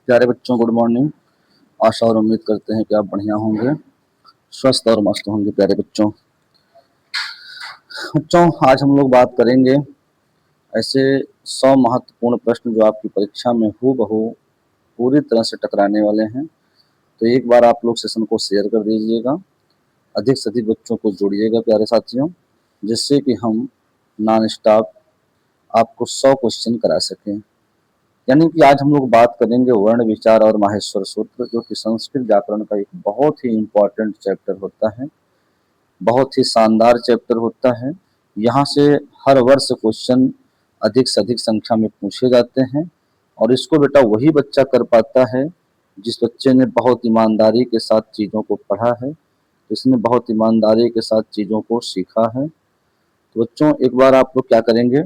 प्यारे बच्चों, good morning. आशा और उम्मीद करते हैं कि आप बढ़िया होंगे, स्वस्थ और मस्त होंगे। प्यारे बच्चों, आज हम लोग बात करेंगे ऐसे 100 महत्वपूर्ण प्रश्न जो आपकी परीक्षा में हूबहू पूरी तरह से टकराने वाले हैं। तो एक बार आप लोग सेशन को शेयर कर दीजिएगा, अधिक से अधिक बच्चों को जोड़िएगा प्यारे साथियों, जिससे कि हम नॉन स्टॉप आपको 100 क्वेश्चन करा सकें। यानी कि आज हम लोग बात करेंगे वर्ण विचार और माहेश्वर सूत्र, जो कि संस्कृत व्याकरण का एक बहुत ही इम्पोर्टेंट चैप्टर होता है, बहुत ही शानदार चैप्टर होता है। यहाँ से हर वर्ष क्वेश्चन अधिक से अधिक संख्या में पूछे जाते हैं, और इसको बेटा वही बच्चा कर पाता है जिस बच्चे ने बहुत ईमानदारी के साथ चीज़ों को पढ़ा है, जिसने बहुत ईमानदारी के साथ चीज़ों को सीखा है। तो बच्चों, एक बार आप लोग क्या करेंगे,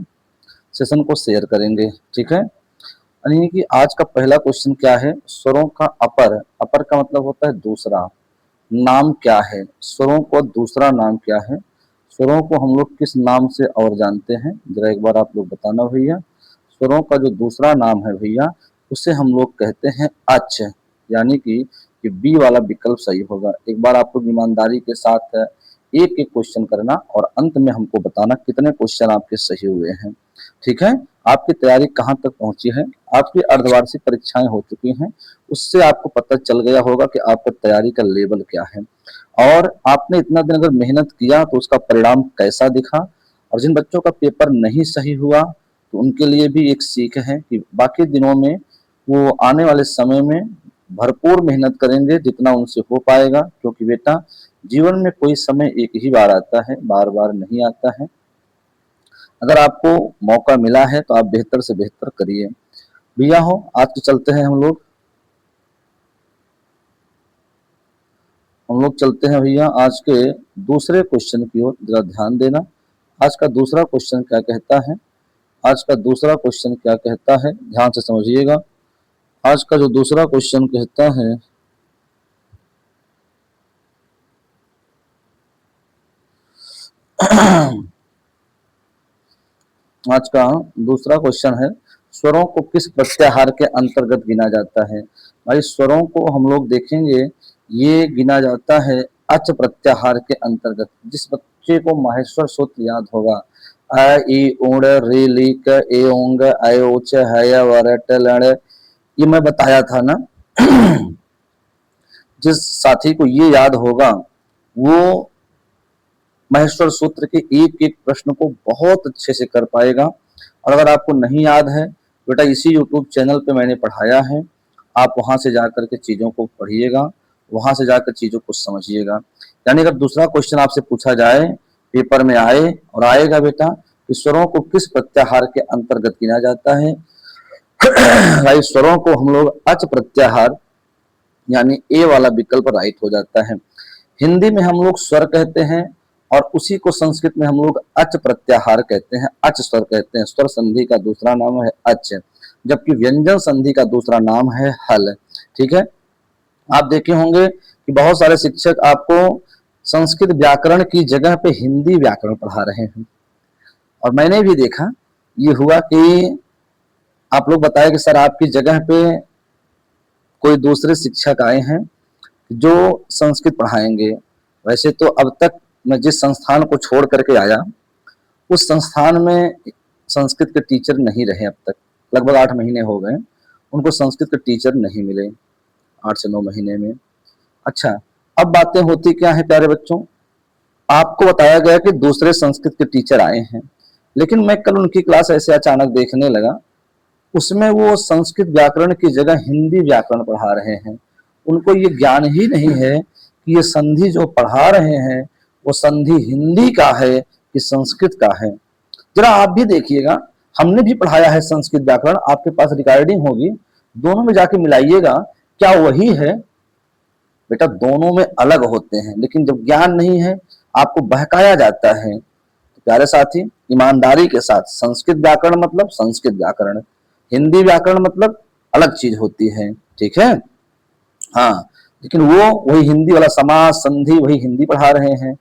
सेशन को शेयर करेंगे, ठीक है। यानी कि आज का पहला क्वेश्चन क्या है, स्वरों का अपर। अपर का मतलब होता है दूसरा। नाम क्या है, स्वरों को दूसरा नाम क्या है। स्वरों को हम लोग किस नाम से और जानते हैं, जरा एक बार आप लोग बताना भैया। स्वरों का जो दूसरा नाम है भैया, उसे हम लोग कहते हैं अच। यानी कि बी वाला विकल्प सही होगा। एक बार आप लोग ईमानदारी के साथ एक एक क्वेश्चन करना और अंत में हमको बताना कितने क्वेश्चन आपके सही हुए हैं, ठीक है। आपकी तैयारी कहाँ तक पहुंची है, आपकी अर्धवार्षिक परीक्षाएं हो चुकी हैं, उससे आपको पता चल गया होगा कि आपका तैयारी का लेवल क्या है, और आपने इतना दिन अगर मेहनत किया तो उसका परिणाम कैसा दिखा। और जिन बच्चों का पेपर नहीं सही हुआ तो उनके लिए भी एक सीख है कि बाकी दिनों में वो आने वाले समय में भरपूर मेहनत करेंगे जितना उनसे हो पाएगा, क्योंकि बेटा जीवन में कोई समय एक ही बार आता है, बार बार नहीं आता है। अगर आपको मौका मिला है तो आप बेहतर से बेहतर करिए। भैया हो, आज तो चलते हैं हम लोग चलते हैं भैया आज के दूसरे क्वेश्चन की ओर, जरा ध्यान देना। आज का दूसरा क्वेश्चन क्या कहता है, आज का दूसरा क्वेश्चन क्या कहता है, ध्यान से समझिएगा। आज का जो दूसरा क्वेश्चन कहता है, आज का दूसरा क्वेश्चन है, स्वरों को किस प्रत्याहार के अंतर्गत गिना जाता है। भाई स्वरों को हम लोग देखेंगे, ये गिना जाता है अच प्रत्याहार के अंतर्गत। जिस बच्चे को माहेश्वर सूत्र याद होगा, अ इ उड़ रि लि क ए ओंग ऐ उच है वर ट लण, ये मैं बताया था ना। जिस साथी को ये याद होगा वो महेश्वर सूत्र के एक एक प्रश्न को बहुत अच्छे से कर पाएगा। और अगर आपको नहीं याद है बेटा, इसी यूट्यूब चैनल पे मैंने पढ़ाया है, आप वहां से जाकर के चीजों को पढ़िएगा, वहां से जाकर चीजों को समझिएगा। यानी अगर दूसरा क्वेश्चन आपसे पूछा जाए, पेपर में आए और आएगा बेटा कि स्वरों को किस प्रत्याहार के अंतर्गत गिना जाता है, भाई स्वरों को हम लोग अच प्रत्याहार यानी ए वाला विकल्प राइट हो जाता है। हिंदी में हम लोग स्वर कहते हैं और उसी को संस्कृत में हम लोग अच प्रत्याहार कहते हैं, अच स्वर कहते हैं। स्वर संधि का दूसरा नाम है अच, जबकि व्यंजन संधि का दूसरा नाम है हल, ठीक है। आप देखे होंगे कि बहुत सारे शिक्षक आपको संस्कृत व्याकरण की जगह पे हिंदी व्याकरण पढ़ा रहे हैं, और मैंने भी देखा ये हुआ कि आप लोग बताए कि सर आपकी जगह पे कोई दूसरे शिक्षक आए हैं जो संस्कृत पढ़ाएंगे। वैसे तो अब तक मैं जिस संस्थान को छोड़ करके आया उस संस्थान में संस्कृत के टीचर नहीं रहे अब तक, लगभग 8 महीने हो गए, उनको संस्कृत के टीचर नहीं मिले 8 से 9 महीने में। अच्छा, अब बातें होती क्या है प्यारे बच्चों, आपको बताया गया कि दूसरे संस्कृत के टीचर आए हैं, लेकिन मैं कल उनकी क्लास ऐसे अचानक देखने लगा, उसमें वो संस्कृत व्याकरण की जगह हिंदी व्याकरण पढ़ा रहे हैं। उनको ये ज्ञान ही नहीं है कि ये संधि जो पढ़ा रहे हैं वो संधि हिंदी का है कि संस्कृत का है। जरा आप भी देखिएगा, हमने भी पढ़ाया है संस्कृत व्याकरण, आपके पास रिकॉर्डिंग होगी, दोनों में जाके मिलाइएगा, क्या वही है? बेटा दोनों में अलग होते हैं, लेकिन जब ज्ञान नहीं है आपको बहकाया जाता है। तो प्यारे साथी, ईमानदारी के साथ, संस्कृत व्याकरण मतलब संस्कृत व्याकरण, हिंदी व्याकरण मतलब अलग चीज होती है, ठीक है। हाँ, लेकिन वो वही हिंदी वाला समास संधि वही हिंदी पढ़ा रहे हैं।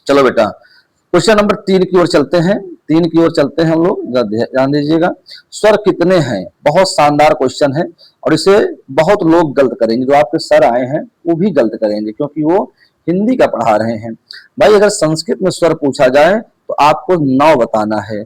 चलो बेटा क्वेश्चन नंबर 3 की ओर चलते हैं। 3 की ओर चलते हैं हम लोग, ध्यान दीजिएगा। स्वर कितने हैं, बहुत शानदार क्वेश्चन है और इसे बहुत लोग गलत करेंगे। जो आपके सर आए हैं वो भी गलत करेंगे क्योंकि वो हिंदी का पढ़ा रहे हैं। भाई अगर संस्कृत में स्वर पूछा जाए तो आपको 9 बताना है,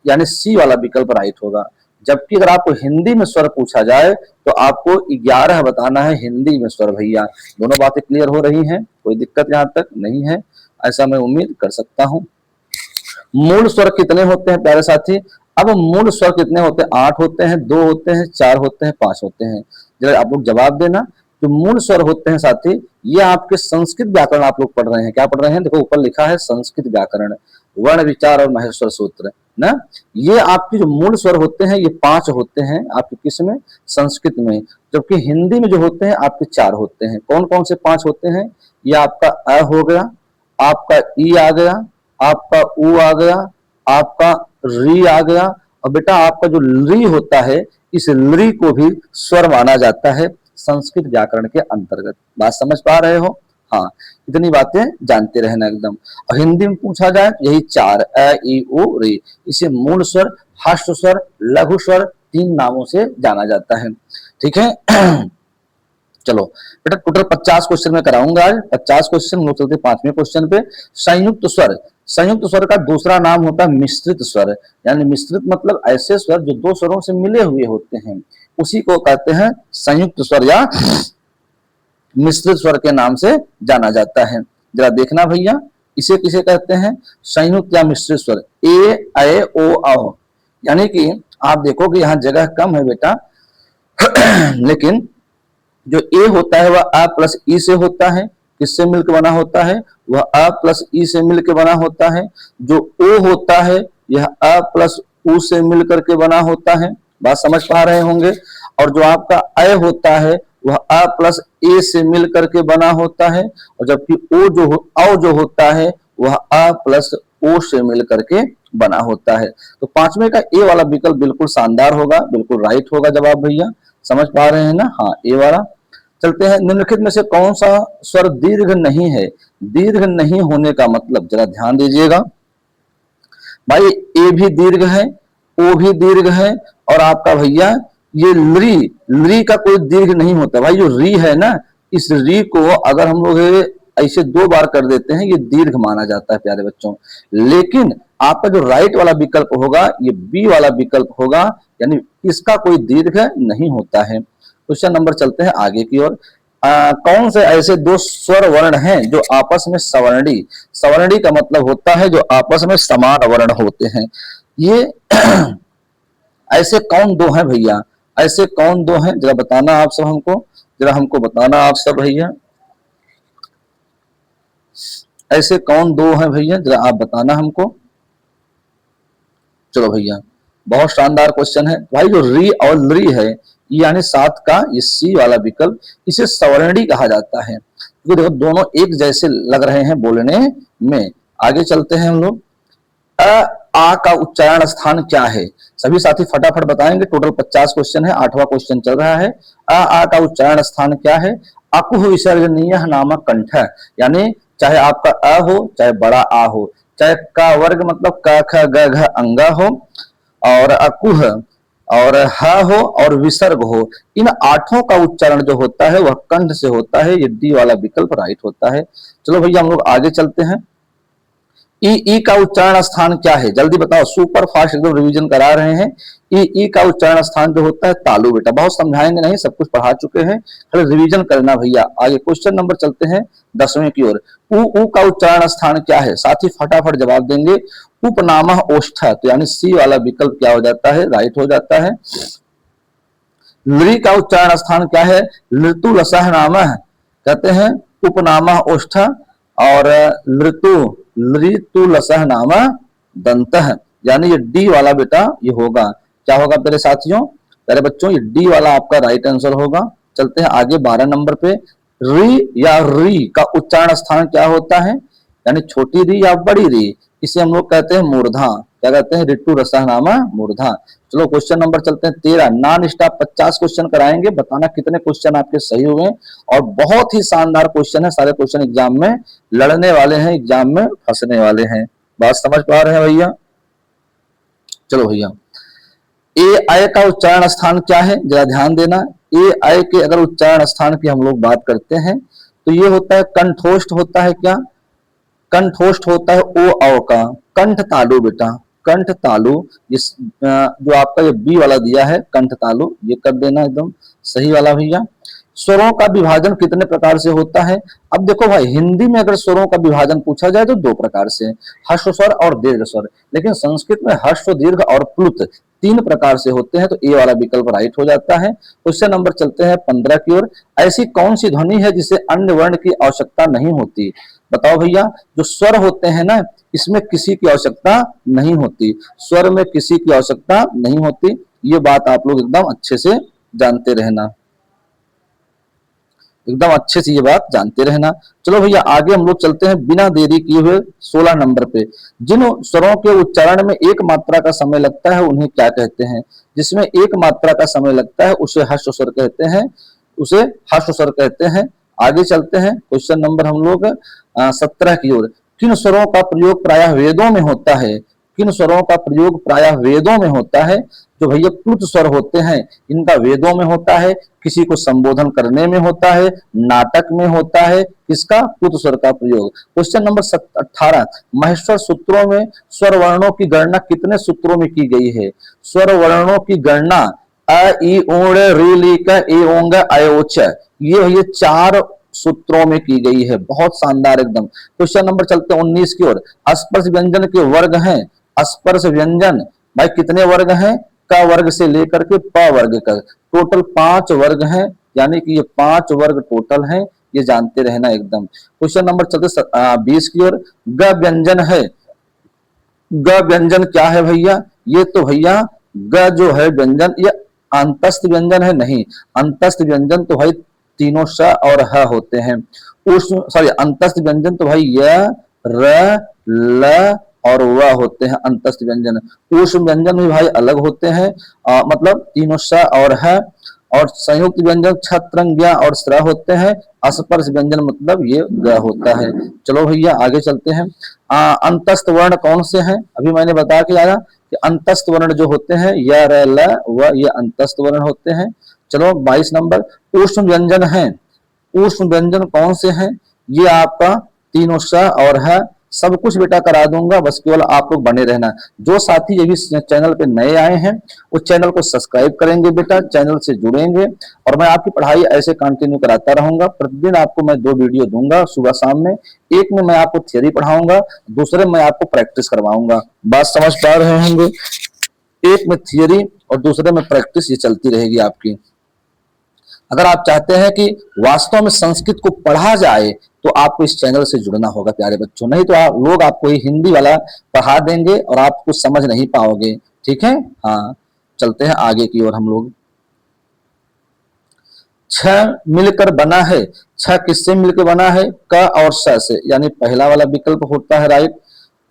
यानी सी वाला विकल्प राइट होगा। जबकि अगर आपको हिंदी में स्वर पूछा जाए तो आपको 11 बताना है हिंदी में स्वर। भैया दोनों बातें क्लियर हो रही हैं, कोई दिक्कत यहाँ तक नहीं है, ऐसा मैं उम्मीद कर सकता हूं। मूल स्वर कितने होते हैं प्यारे साथी? अब मूल स्वर कितने होते हैं? 8 होते हैं, 2 होते हैं, 4 होते हैं, 5 होते हैं। जरा आप लोग जवाब देना। जो मूल स्वर होते हैं साथी, ये आपके संस्कृत व्याकरण आप लोग पढ़ रहे हैं। क्या पढ़ रहे हैं? देखो ऊपर लिखा है संस्कृत व्याकरण, वर्ण विचार और महेश्वर सूत्र ना। ये आपके जो मूल स्वर होते हैं ये 5 होते हैं आपके किस में? संस्कृत में। जबकि हिंदी में जो होते हैं आपके 4 होते हैं। कौन कौन से 5 होते हैं? ये आपका अ हो गया, आपका ई आ गया, आपका उ आ गया, आपका री आ गया, और बेटा आपका जो ली होता है, इस ली को भी स्वर माना जाता है संस्कृत व्याकरण के अंतर्गत। बात समझ पा रहे हो? हाँ, इतनी बातें जानते रहना एकदम। और हिंदी में पूछा जाए यही 4 अ ई उ री, इसे मूल स्वर, ह्रस्व स्वर, लघु स्वर 3 नामों से जाना जाता है। ठीक है चलो बेटा टोटल 50 क्वेश्चन में कराऊंगा आज। 50 क्वेश्चन लोग चलते 5वें क्वेश्चन पे। संयुक्त स्वर, संयुक्त स्वर का दूसरा नाम होता है मिश्रित स्वर। यानी मिश्रित मतलब ऐसे स्वर जो 2 स्वरों से मिले हुए होते हैं, उसी को कहते हैं संयुक्त स्वर या मिश्रित स्वर के नाम से जाना जाता है। जरा देखना भैया, इसे किसे कहते हैं? संयुक्त या मिश्रित स्वर। ए ऐ ओ औ, यानी कि आप देखो कि यहाँ जगह कम है बेटा लेकिन जो ए होता है वह अ प्लस ई से होता है। किससे मिलकर बना होता है? वह अ प्लस ई से मिलकर बना होता है। जो ओ होता है यह अ प्लस उ से मिलकर के बना होता है। बात समझ पा रहे होंगे। और जो आपका अ होता है वह अ प्लस ए से मिलकर के बना होता है। और जबकि औ जो होता है वह अ प्लस ओ से मिलकर के बना होता है। तो 5वें का ए वाला विकल्प बिल्कुल शानदार होगा, बिल्कुल राइट होगा जवाब भैया। समझ पा रहे हैं ना? हाँ, ए वाला। चलते हैं, निम्नलिखित में से कौन सा स्वर दीर्घ नहीं है? दीर्घ नहीं होने का मतलब जरा ध्यान दीजिएगा भाई। ए भी दीर्घ है, ओ भी दीर्घ है, और आपका भैया ये ली का कोई दीर्घ नहीं होता भाई। जो री है ना, इस री को अगर हम लोग ऐसे 2 बार कर देते हैं ये दीर्घ माना जाता है प्यारे बच्चों। लेकिन आपका जो राइट वाला विकल्प होगा ये बी वाला विकल्प होगा, यानी इसका कोई दीर्घ नहीं होता है। क्वेश्चन नंबर चलते हैं आगे की ओर। कौन से ऐसे 2 स्वर वर्ण हैं जो आपस में सवर्णी, सवर्णी का मतलब होता है जो आपस में समान वर्ण होते हैं। ये ऐसे कौन 2 हैं भैया? ऐसे कौन 2 हैं जरा बताना आप सब हमको, जरा हमको बताना आप सब भैया। ऐसे कौन 2 हैं भैया, जरा आप बताना हमको। चलो भैया, बहुत शानदार क्वेश्चन है भाई। जो री और ली है यानी 7 का ये सी वाला विकल्प, इसे सवर्णी कहा जाता है क्योंकि देखो दोनों एक जैसे लग रहे हैं बोलने में। आगे चलते हैं हम लोग। अ आ का उच्चारण स्थान क्या है? सभी साथी फटाफट बताएंगे। टोटल 50 क्वेश्चन है, 8वां क्वेश्चन चल रहा है। आ का उच्चारण स्थान क्या है? अकुह विसर्जनीय नामक कंठ, यानी चाहे आपका अ हो चाहे बड़ा आ हो, चाहे का वर्ग मतलब क ख ग घ अंगा हो, और अकुह और ह हो और विसर्ग हो, इन 8 का उच्चारण जो होता है वह कंठ से होता है। ये डी वाला विकल्प राइट होता है। चलो भैया हम लोग आगे चलते हैं। ई का उच्चारण स्थान क्या है? जल्दी बताओ, सुपर फास्ट एकदम रिवीजन करा रहे हैं। ई का उच्चारण स्थान जो होता है तालु। बेटा बहुत समझाएंगे नहीं, सब कुछ पढ़ा चुके हैं, खाली रिवीजन करना भैया। आगे क्वेश्चन नंबर चलते हैं 10वें की ओर। उ का उच्चारण स्थान क्या है? साथी फटाफट जवाब देंगे। उपनाम ओष्ठ, तो यानी सी वाला विकल्प क्या हो जाता है? राइट हो जाता है। लृ का उच्चारण स्थान क्या है? लृतु लसह नाम, कहते हैं उपनाम ओष्ठ, और लृतु लसह नाम दंत, यानी ये डी वाला बेटा ये होगा। क्या होगा मेरे साथियों, मेरे बच्चों? ये डी वाला आपका राइट आंसर होगा। चलते हैं आगे 12 नंबर पे। री या री का उच्चारण स्थान क्या होता है? यानी छोटी री या बड़ी री, इसे हम लोग कहते हैं मूर्धा। क्या कहते हैं? ऋतु रसह नामा मूर्धा। चलो क्वेश्चन नंबर चलते हैं 13। नॉन स्टॉप 50 क्वेश्चन कराएंगे, बताना कितने क्वेश्चन आपके सही हुए। और बहुत ही शानदार क्वेश्चन है, सारे क्वेश्चन एग्जाम में लड़ने वाले हैं, एग्जाम में फंसने वाले हैं। बात समझ पा रहे हैं भैया? चलो भैया, ए आय का उच्चारण स्थान क्या है, जरा ध्यान देना। ए आय के अगर उच्चारण स्थान की हम लोग बात करते हैं तो ये होता है कंठोष्ठ होता है। क्या कंठोष्ठ होता है ओ औ का, कंठ तालु बेटा, कंठ तालु। इस जो आपका ये बी वाला दिया है कंठ तालु, ये कर देना एकदम सही वाला भैया। स्वरों का विभाजन कितने प्रकार से होता है? अब देखो भाई, हिंदी में अगर स्वरों का विभाजन पूछा जाए तो दो प्रकार से, हर्ष स्वर और दीर्घ स्वर। लेकिन संस्कृत में हर्ष, दीर्घ और प्लुत तीन प्रकार से होते हैं, तो ए वाला विकल्प राइट हो जाता है। क्वेश्चन नंबर चलते हैं 15 की ओर। ऐसी कौन सी ध्वनि है जिसे अन्य वर्ण की आवश्यकता नहीं होती? बताओ भैया, जो स्वर होते हैं ना, इसमें किसी की आवश्यकता नहीं होती, स्वर में किसी की आवश्यकता नहीं होती। ये बात आप लोग एकदम अच्छे से जानते रहना, एकदम अच्छे से ये बात जानते रहना। चलो भैया आगे हम लोग चलते हैं बिना देरी किए हुए 16 नंबर पे। जिन स्वरों के उच्चारण में एक मात्रा का समय लगता है उन्हें क्या कहते हैं? जिसमें एक मात्रा का समय लगता है उसे हर्ष स्वर कहते हैं, उसे हर्ष स्वर कहते हैं। आगे चलते हैं क्वेश्चन नंबर हम लोग 17 की ओर। किन स्वरों का प्रयोग प्रायः वेदों में होता है? किन स्वरों का प्रयोग प्रायः वेदों में होता है? जो भैया प्लुत स्वर होते हैं इनका वेदों में होता है, किसी को संबोधन करने में होता है, नाटक में होता है, इसका प्लुत स्वर का प्रयोग। क्वेश्चन नंबर 18, महेश्वर सूत्रों में स्वर वर्णों की गणना कितने सूत्रों में की गई है? स्वर वर्णों की गणना अ ई ऊण ऋ ली क ए ओंग अयोच, ये भैया 4 सूत्रों में की गई है। बहुत शानदार एकदम। क्वेश्चन नंबर चलते हैं 19 की ओर। स्पर्श व्यंजन के वर्ग हैं, स्पर्श व्यंजन भाई कितने वर्ग हैं? क वर्ग से लेकर के प वर्ग तक टोटल 5 वर्ग हैं, यानी कि ये 5 वर्ग टोटल हैं, ये जानते रहना एकदम। क्वेश्चन नंबर चलते 20 की ओर। ग व्यंजन है, ग व्यंजन क्या है भैया? ये तो भैया ग जो है व्यंजन, ये अंतस्थ व्यंजन है? नहीं, अंतस्थ व्यंजन तो भाई तीनों स और ह होते हैं। अंतस्थ व्यंजन तो भाई य, र, ल और व होते हैं अंतस्थ व्यंजन। ऊष्म व्यंजन भी भाई अलग होते हैं, मतलब तीनों स और है। और संयुक्त व्यंजन छ, त्रंग, ज्ञ और स्र होते हैं। अस्पर्श व्यंजन मतलब ये ग होता है। चलो भैया आगे चलते हैं। अंतस्थ वर्ण कौन से हैं? अभी मैंने बता के आया कि अंतस्थ वर्ण जो होते हैं य, र, ल, व, ये अंतस्थ वर्ण होते हैं। चलो 22 नंबर। ऊष्म व्यंजन है, ऊष्म व्यंजन कौन से हैं? ये आपका तीनों स और है। सब कुछ बेटा करा दूंगा, बस केवल आप लोग बने रहना। जो साथी ये भी चैनल पे नए आए हैं उस चैनल को सब्सक्राइब करेंगे बेटा, चैनल से जुड़ेंगे और मैं आपकी पढ़ाई ऐसे कंटिन्यू कराता रहूंगा। प्रतिदिन आपको मैं 2 वीडियो दूंगा सुबह शाम में। एक में मैं आपको थियरी पढ़ाऊंगा, दूसरे में आपको प्रैक्टिस करवाऊंगा। बात समझ पा रहे होंगे? एक में थियरी और दूसरे में प्रैक्टिस, ये चलती रहेगी आपकी। अगर आप चाहते हैं कि वास्तव में संस्कृत को पढ़ा जाए तो आपको इस चैनल से जुड़ना होगा प्यारे बच्चों, नहीं तो लोग आपको ये हिंदी वाला पढ़ा देंगे और आप कुछ समझ नहीं पाओगे। ठीक है, हाँ चलते हैं आगे की ओर हम लोग। छ मिलकर बना है, छ किससे मिलकर बना है? क और स से, यानी पहला वाला विकल्प होता है राइट।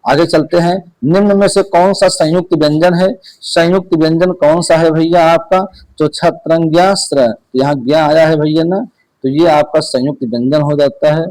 आगे चलते हैं। निम्न में से कौन सा संयुक्त व्यंजन है? संयुक्त व्यंजन कौन सा है भैया आपका? तो छत्रंग्या स्र, यहाँ ज्ञा आया है भैया ना, तो ये आपका संयुक्त व्यंजन हो जाता है।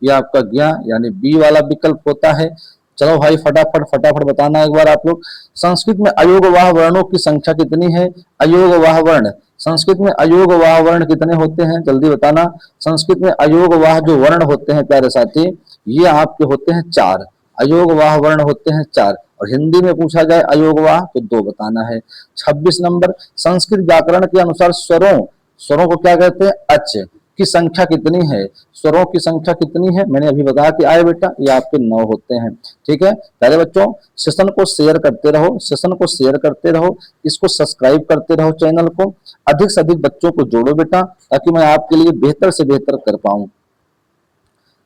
ये आपका ज्ञा यानी बी वाला विकल्प होता है। चलो भाई फटाफट फटाफट बताना एक बार आप लोग। संस्कृत में अयोगवाह वर्णों की संख्या कितनी है? अयोगवाह वर्ण, संस्कृत में अयोगवाह वर्ण कितने होते हैं? जल्दी बताना। संस्कृत में अयोगवाह जो वर्ण होते हैं प्यारे साथी, ये आपके होते हैं 4। अयोगवाह वर्ण होते हैं 4 और हिंदी में पूछा जाए अयोगवाह तो 2 बताना है। 26 नंबर। संस्कृत व्याकरण के अनुसार स्वरों, स्वरों को क्या कहते हैं? अच की संख्या कितनी है? स्वरों की संख्या कितनी है? मैंने अभी बताया कि आए बेटा ये आपके 9 होते हैं। ठीक है प्यारे बच्चों, सेशन को शेयर करते रहो, सेशन को शेयर करते रहो, इसको सब्सक्राइब करते रहो, चैनल को अधिक से अधिक बच्चों को जोड़ो बेटा, ताकि मैं आपके लिए बेहतर से बेहतर कर पाऊं।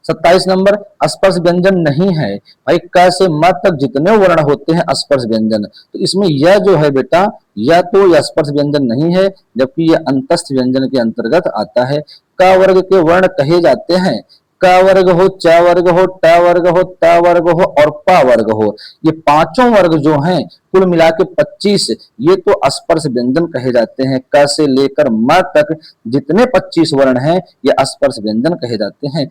27 नंबर। स्पर्श व्यंजन नहीं है भाई, क से म तक जितने वर्ण होते हैं स्पर्श व्यंजन, तो इसमें यह जो है बेटा, यह तो यह स्पर्श व्यंजन नहीं है, जबकि यह अंतस्थ व्यंजन के अंतर्गत आता है। क वर्ग के वर्ण कहे जाते हैं, क वर्ग हो, च वर्ग हो, ट वर्ग हो, त वर्ग हो और प वर्ग हो। ये पांचों वर्ग जो हैं कुल मिला के 25, ये तो अस्पर्श व्यंजन कहे जाते हैं। क से लेकर म तक जितने 25 वर्ण हैं ये अस्पर्श व्यंजन कहे जाते हैं।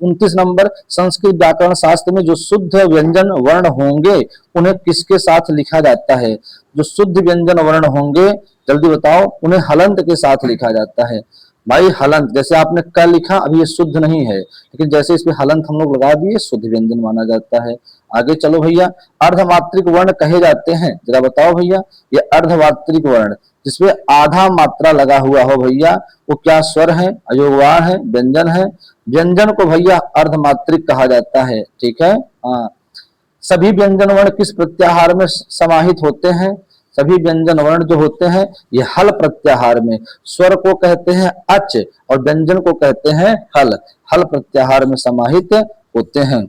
29 नंबर, संस्कृत व्याकरण शास्त्र में जो शुद्ध व्यंजन वर्ण होंगे उन्हें किसके साथ लिखा जाता है? जो शुद्ध व्यंजन वर्ण होंगे जल्दी बताओ, उन्हें हलंत के साथ लिखा जाता है। भाई हलंत, जैसे आपने क लिखा, अभी ये शुद्ध नहीं है, लेकिन जैसे इसमें हलंत हम लोग लगा दिए, शुद्ध व्यंजन माना जाता है। आगे चलो भैया, अर्धमात्रिक वर्ण कहे जाते हैं, जरा बताओ भैया। ये अर्धमात्रिक वर्ण जिसमें आधा मात्रा लगा हुआ हो भैया, वो क्या स्वर है, अयोगवार है, व्यंजन है? व्यंजन को भैया अर्धमात्रिक कहा जाता है। ठीक है। हाँ, सभी व्यंजन वर्ण किस प्रत्याहार में समाहित होते हैं? सभी व्यंजन वर्ण जो होते हैं ये हल प्रत्याहार में। स्वर को कहते हैं अच और व्यंजन को कहते हैं हल। हल प्रत्याहार में समाहित होते हैं।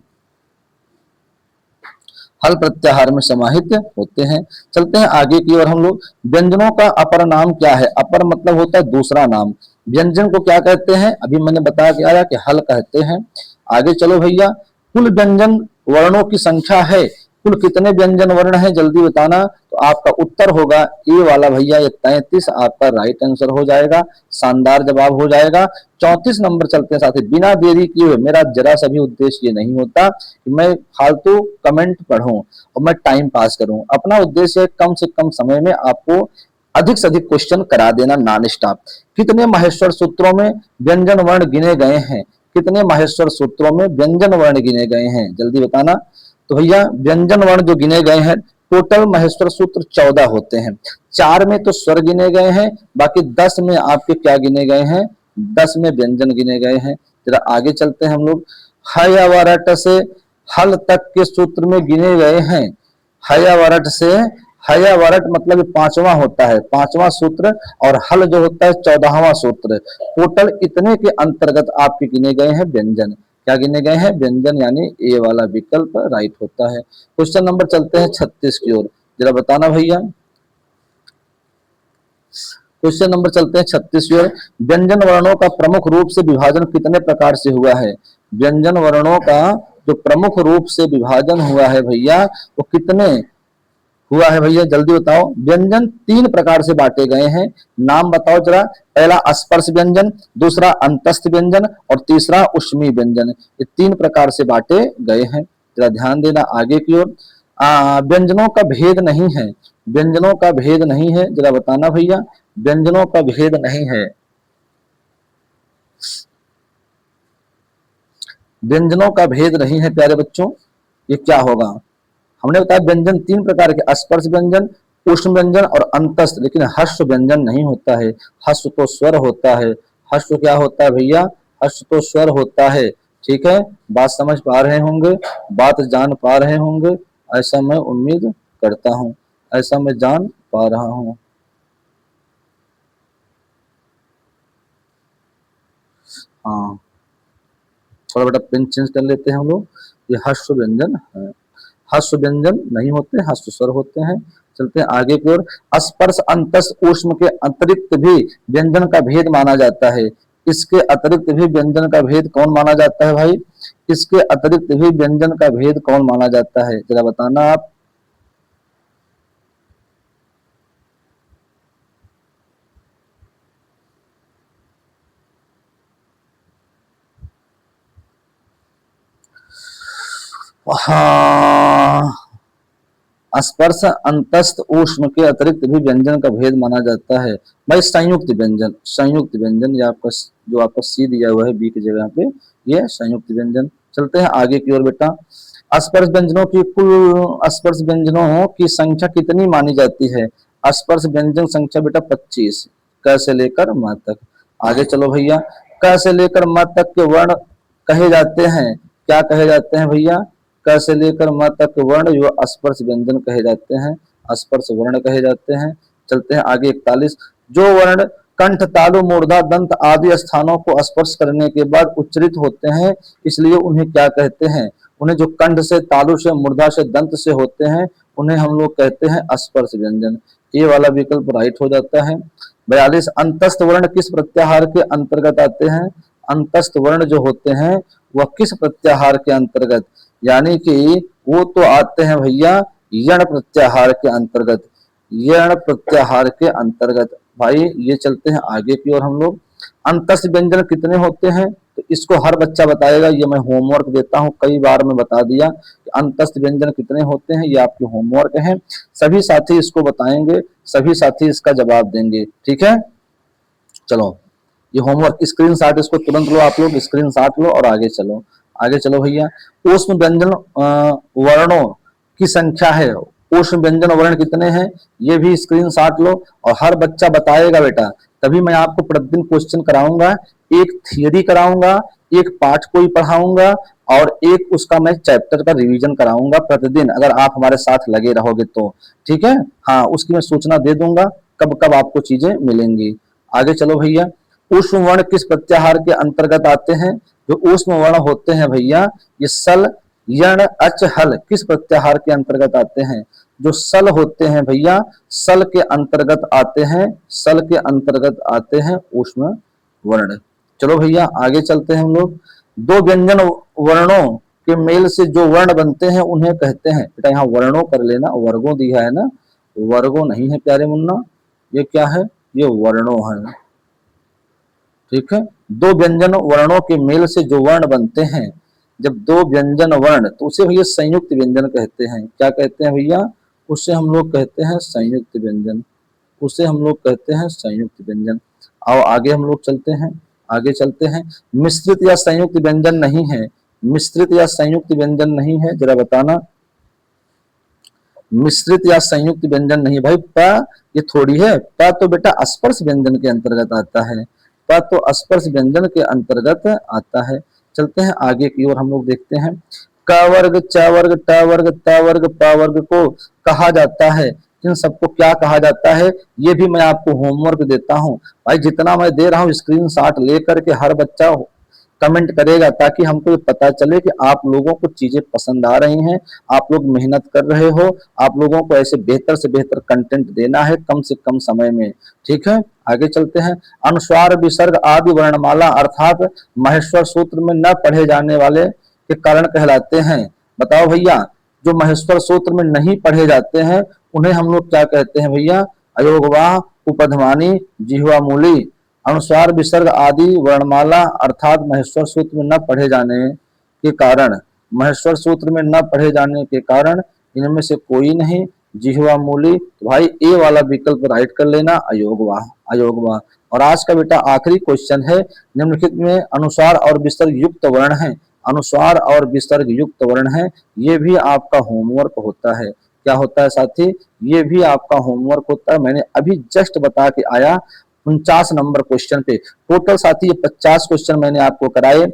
हल प्रत्याहार में समाहित होते हैं। चलते हैं आगे की ओर हम लोग। व्यंजनों का अपर नाम क्या है? अपर मतलब होता है दूसरा नाम। व्यंजन को क्या कहते हैं? अभी मैंने बताया कि आया कि हल कहते हैं। आगे चलो भैया, कुल व्यंजन वर्णों की संख्या है, कुल कितने व्यंजन वर्ण हैं जल्दी बताना। तो आपका उत्तर होगा ए वाला भैया, ये 33 आपका राइट आंसर हो जाएगा। शानदार जवाब हो जाएगा। 34 नंबर चलते हैं साथी, बिना देरी किए हुए। मेरा जरा सा भी उद्देश्य ये नहीं होता कि मैं फालतू कमेंट पढूं और मैं टाइम पास करूं। अपना उद्देश्य कम से कम समय में आपको अधिक से अधिक क्वेश्चन करा देना नॉन स्टॉप। कितने माहेश्वर सूत्रों में व्यंजन वर्ण गिने गए हैं? कितने माहेश्वर सूत्रों में व्यंजन वर्ण गिने गए हैं जल्दी बताना। तो भैया व्यंजन वर्ण जो गिने गए हैं, टोटल महेश्वर सूत्र 14 होते हैं। 4 में तो स्वर गिने गए हैं, बाकी 10 में आपके क्या गिने गए हैं? 10 में व्यंजन गिने गए हैं। जरा आगे चलते हैं हम लोग। हयवरट से हल तक के सूत्र में गिने गए हैं। हयवरट से, हयवरट मतलब 5वां होता है, 5वां सूत्र, और हल जो होता है 14वां सूत्र। टोटल इतने के अंतर्गत आपके गिने गए हैं व्यंजन। क्या गिने गए हैं? व्यंजन, यानी ए वाला विकल्प राइट होता है। क्वेश्चन नंबर चलते हैं 36 की ओर, जरा बताना भैया। क्वेश्चन नंबर चलते हैं 36 की ओर। व्यंजन वर्णों का प्रमुख रूप से विभाजन कितने प्रकार से हुआ है? व्यंजन वर्णों का जो प्रमुख रूप से विभाजन हुआ है भैया, वो कितने हुआ है भैया जल्दी बताओ। व्यंजन 3 प्रकार से बांटे गए हैं, नाम बताओ जरा। पहला स्पर्श व्यंजन, दूसरा अंतस्थ व्यंजन और तीसरा उष्मी व्यंजन। ये 3 प्रकार से बांटे गए हैं, जरा ध्यान देना आगे की ओर। व्यंजनों का भेद नहीं है, व्यंजनों का भेद नहीं है, जरा बताना भैया। व्यंजनों का भेद नहीं है, व्यंजनों का भेद नहीं है प्यारे बच्चों, ये क्या होगा? हमने बताया व्यंजन 3 प्रकार के, स्पर्श व्यंजन, उष्ण व्यंजन और अंतस्थ, लेकिन हर्ष व्यंजन नहीं होता है। हर्ष तो स्वर होता है। हर्ष क्या होता है भैया? हर्ष तो स्वर होता है। ठीक है, बात समझ पा रहे होंगे, बात जान पा रहे होंगे, ऐसा मैं उम्मीद करता हूं, ऐसा मैं जान पा रहा हूं। हाँ, थोड़ा बेटा पेन चेंज कर लेते हैं हम लोग। ये हर्ष व्यंजन है, हर्ष व्यंजन नहीं होते, हर्ष स्वर होते हैं। चलते हैं आगे की ओर। स्पर्श अंतस्थ ऊष्म के अतिरिक्त भी व्यंजन का भेद माना जाता है। इसके अतिरिक्त भी व्यंजन का भेद कौन माना जाता है भाई? इसके अतिरिक्त भी व्यंजन का भेद कौन माना जाता है, जरा बताना आप। हाँ, स्पर्श अंतस्थ ऊष्म के अतिरिक्त भी व्यंजन का भेद माना जाता है भाई। संयुक्त व्यंजन, संयुक्त व्यंजन, ये आपका जो आपका सी दिया हुआ है बी की जगह पे, ये संयुक्त व्यंजन। चलते हैं आगे की ओर बेटा। स्पर्श व्यंजनों की कुल स्पर्श व्यंजनों की संख्या कितनी मानी जाती है? स्पर्श व्यंजन संख्या बेटा 25, क से लेकर म तक। आगे चलो भैया। क से लेकर म तक के वर्ण कहे जाते हैं, क्या कहे जाते हैं भैया? क से लेकर म तक के वर्ण जो स्पर्श व्यंजन कहे जाते हैं, स्पर्श वर्ण कहे जाते हैं। चलते हैं आगे 41। जो वर्ण कंठ, तालु, मूर्धा, दंत आदि स्थानों को स्पर्श करने के बाद उच्चरित होते हैं, इसलिए उन्हें क्या कहते हैं? उन्हें जो कंठ से, तालु से, मूर्धा से, दंत से होते हैं, उन्हें हम लोग कहते हैं स्पर्श व्यंजन। ये वाला विकल्प राइट हो जाता है। 42। अंतस्थ वर्ण किस प्रत्याहार के अंतर्गत आते हैं? अंतस्थ वर्ण जो होते हैं वह किस प्रत्याहार के अंतर्गत, यानी कि वो तो आते हैं भैया यण प्रत्याहार के अंतर्गत, यण प्रत्याहार के अंतर्गत। भाई ये चलते हैं आगे की ओर हम लोग। अंतस्थ व्यंजन कितने होते हैं, तो इसको हर बच्चा बताएगा, ये मैं होमवर्क देता हूं, कई बार मैं बता दिया कि अंतस्थ व्यंजन कितने होते हैं, ये आपके होमवर्क है। सभी साथी इसको बताएंगे, सभी साथी इसका जवाब देंगे, ठीक है। चलो ये होमवर्क स्क्रीनशॉट, इसको तुरंत लो आप लोग, स्क्रीनशॉट लो और आगे चलो, आगे चलो भैया। ऊष्म व्यंजन वर्णों की संख्या है, ऊष्म व्यंजन वर्ण कितने हैं, ये भी स्क्रीनशॉट लो और हर बच्चा बताएगा बेटा, तभी मैं आपको प्रतिदिन क्वेश्चन कराऊंगा, एक थियरी कराऊंगा, एक पाठ को ही पढ़ाऊंगा और एक उसका मैं चैप्टर का रिवीजन कराऊंगा प्रतिदिन, अगर आप हमारे साथ लगे रहोगे तो, ठीक है। हाँ, उसकी मैं सूचना दे दूंगा कब कब आपको चीजें मिलेंगी। आगे चलो भैया। ऊष्म वर्ण किस प्रत्याहार के अंतर्गत आते हैं, जो ऊष्म वर्ण होते हैं भैया ये सल यण अच हल किस प्रत्याहार के अंतर्गत आते हैं, जो सल होते हैं भैया सल के अंतर्गत आते हैं, सल के अंतर्गत आते हैं ऊष्म वर्ण। चलो भैया आगे चलते हैं हम लोग। दो व्यंजन वर्णों के मेल से जो वर्ण बनते हैं उन्हें कहते हैं, बेटा यहाँ वर्णों कर लेना, वर्गों दिया है ना, वर्गों नहीं है प्यारे मुन्ना, ये क्या है, ये वर्णों है, ठीक है। दो व्यंजन वर्णों के मेल से जो वर्ण बनते हैं, जब दो व्यंजन वर्ण, तो उसे भैया संयुक्त व्यंजन कहते हैं। क्या कहते हैं भैया, उसे हम लोग कहते हैं संयुक्त व्यंजन, उसे हम लोग कहते हैं संयुक्त व्यंजन। आओ आगे हम लोग चलते हैं, आगे चलते हैं। मिश्रित या संयुक्त व्यंजन नहीं है, मिश्रित या संयुक्त व्यंजन नहीं है, जरा बताना। मिश्रित या संयुक्त व्यंजन नहीं भाई, प ये थोड़ी है, प तो बेटा स्पर्श व्यंजन के अंतर्गत आता है, प तो स्पर्श व्यंजन के अंतर्गत आता है। चलते हैं आगे की ओर हम लोग देखते हैं। क वर्ग, च वर्ग, ट वर्ग, त वर्ग, प वर्ग को कहा जाता है, इन सबको क्या कहा जाता है, ये भी मैं आपको होमवर्क देता हूं भाई, जितना मैं दे रहा हूं स्क्रीनशॉट लेकर के हर बच्चा कमेंट करेगा, ताकि हमको ये पता चले कि आप लोगों को चीजें पसंद आ रही हैं, आप लोग मेहनत कर रहे हो, आप लोगों को ऐसे बेहतर से बेहतर कंटेंट देना है कम से कम समय में, ठीक है। आगे चलते हैं। अनुस्वार विसर्ग आदि वर्णमाला अर्थात महेश्वर सूत्र में न पढ़े जाने वाले के कारण कहलाते हैं। बताओ भैया, जो महेश्वर सूत्र में नहीं पढ़े जाते हैं उन्हें हम लोग क्या कहते हैं भैया, अयोगवाह, उपध्मानी, जिह्वा मूली, अनुस्वार विसर्ग आदि वर्णमाला अर्थात महेश्वर सूत्र में न पढ़े जाने के कारण, महेश्वर सूत्र में न पढ़े जाने के कारण इनमें से कोई नहीं, जिह्वा मूली, तो भाई ए वाला विकल्प राइट कर लेना, अयोगवाह, अयोगवाह। और आज का बेटा आखिरी क्वेश्चन है, निम्नलिखित में अनुस्वार और विसर्ग युक्त वर्ण है, अनुस्वार और विसर्ग युक्त वर्ण है, ये भी आपका होमवर्क होता है। क्या होता है साथी, ये भी आपका होमवर्क होता है। मैंने अभी जस्ट बता के आया 49 नंबर क्वेश्चन पे, टोटल साथी ये 50 क्वेश्चन मैंने आपको कराए।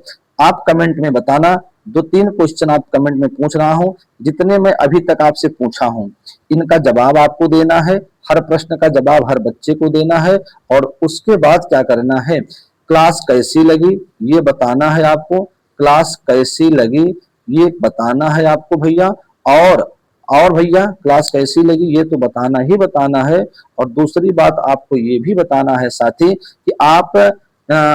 आप कमेंट में बताना, 2-3 क्वेश्चन आप कमेंट में पूछ रहा हूं, जितने मैं अभी तक आपसे पूछा हूं इनका जवाब आपको देना है, हर प्रश्न का जवाब हर बच्चे को देना है, और उसके बाद क्या करना है, क्लास कैसी लगी ये बताना है आपको, क्लास कैसी लगी ये बताना है आपको भैया, और भैया क्लास कैसी लगी ये तो बताना ही बताना है। और दूसरी बात आपको ये भी बताना है साथी कि आप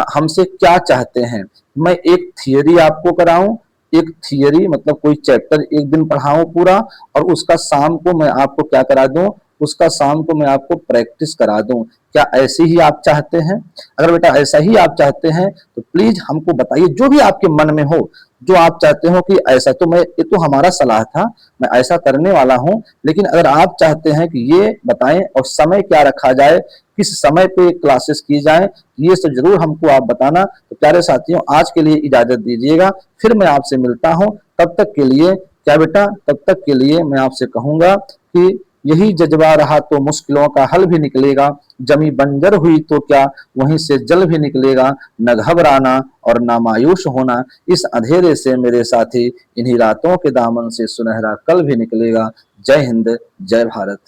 हमसे क्या चाहते हैं, मैं एक थियरी आपको कराऊं, एक थियरी मतलब कोई चैप्टर एक दिन पढ़ाऊं पूरा, और उसका शाम को मैं आपको क्या करा दूं, उसका शाम को मैं आपको प्रैक्टिस करा दूं। क्या ऐसे ही आप चाहते हैं? अगर बेटा ऐसा ही आप चाहते हैं तो प्लीज हमको बताइए, जो भी आपके मन में हो, जो आप चाहते हो कि ऐसा, तो मैं, ये तो हमारा सलाह था, मैं ऐसा करने वाला हूं, लेकिन अगर आप चाहते हैं कि ये बताएं और समय क्या रखा जाए, किस समय पे क्लासेस की जाए, ये सब जरूर हमको आप बताना। तो प्यारे साथियों, आज के लिए इजाजत दीजिएगा, फिर मैं आपसे मिलता हूं, तब तक के लिए क्या बेटा, तब तक के लिए मैं आपसे कहूंगा कि यही जज्बा रहा तो मुश्किलों का हल भी निकलेगा, जमी बंजर हुई तो क्या वहीं से जल भी निकलेगा, न घबराना और ना मायूस होना, इस अंधेरे से मेरे साथी, इन्हीं रातों के दामन से सुनहरा कल भी निकलेगा। जय हिंद, जय भारत।